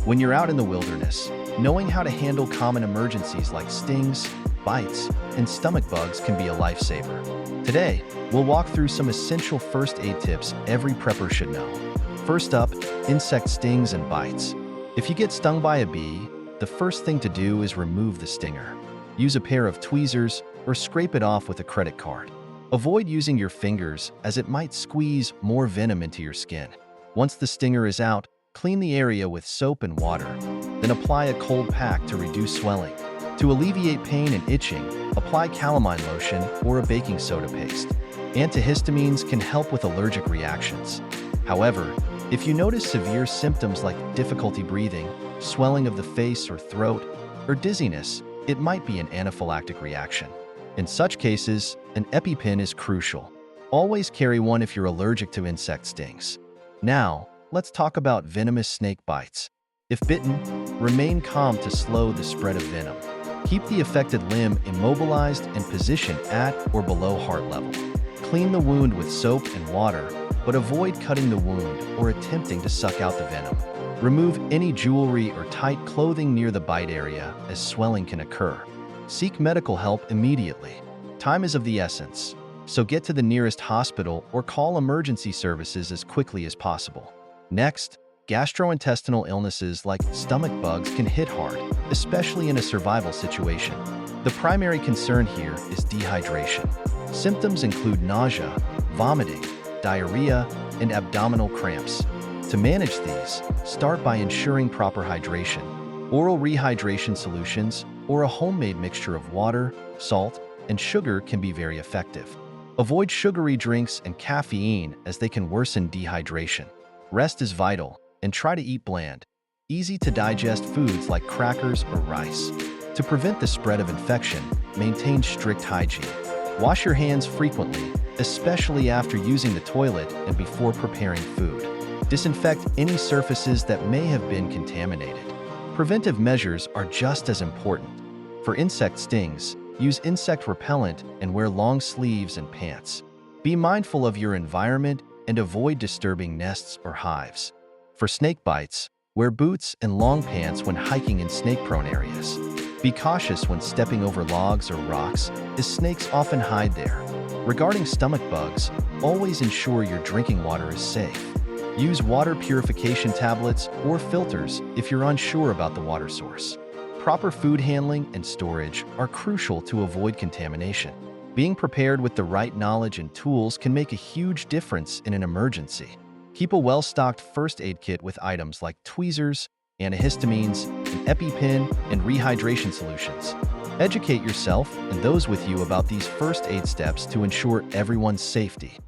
When you're out in the wilderness, knowing how to handle common emergencies like stings, bites, and stomach bugs can be a lifesaver. Today, we'll walk through some essential first aid tips every prepper should know. First up, insect stings and bites. If you get stung by a bee, the first thing to do is remove the stinger. Use a pair of tweezers or scrape it off with a credit card. Avoid using your fingers as it might squeeze more venom into your skin. Once the stinger is out, clean the area with soap and water, then apply a cold pack to reduce swelling. To alleviate pain and itching, apply calamine lotion or a baking soda paste. Antihistamines can help with allergic reactions. However, if you notice severe symptoms like difficulty breathing, swelling of the face or throat, or dizziness, it might be an anaphylactic reaction. In such cases, an EpiPen is crucial. Always carry one if you're allergic to insect stings. Now, let's talk about venomous snake bites. If bitten, remain calm to slow the spread of venom. Keep the affected limb immobilized and positioned at or below heart level. Clean the wound with soap and water, but avoid cutting the wound or attempting to suck out the venom. Remove any jewelry or tight clothing near the bite area, as swelling can occur. Seek medical help immediately. Time is of the essence, so get to the nearest hospital or call emergency services as quickly as possible. Next, gastrointestinal illnesses like stomach bugs can hit hard, especially in a survival situation. The primary concern here is dehydration. Symptoms include nausea, vomiting, diarrhea, and abdominal cramps. To manage these, start by ensuring proper hydration. Oral rehydration solutions or a homemade mixture of water, salt, and sugar can be very effective. Avoid sugary drinks and caffeine as they can worsen dehydration. Rest is vital, and try to eat bland, easy-to-digest foods like crackers or rice. To prevent the spread of infection, maintain strict hygiene. Wash your hands frequently, especially after using the toilet and before preparing food. Disinfect any surfaces that may have been contaminated. Preventive measures are just as important. For insect stings, use insect repellent and wear long sleeves and pants. Be mindful of your environment and avoid disturbing nests or hives. For snake bites, wear boots and long pants when hiking in snake-prone areas. Be cautious when stepping over logs or rocks, as snakes often hide there. Regarding stomach bugs, always ensure your drinking water is safe. Use water purification tablets or filters if you're unsure about the water source. Proper food handling and storage are crucial to avoid contamination. Being prepared with the right knowledge and tools can make a huge difference in an emergency. Keep a well-stocked first aid kit with items like tweezers, antihistamines, an EpiPen, and rehydration solutions. Educate yourself and those with you about these first aid steps to ensure everyone's safety.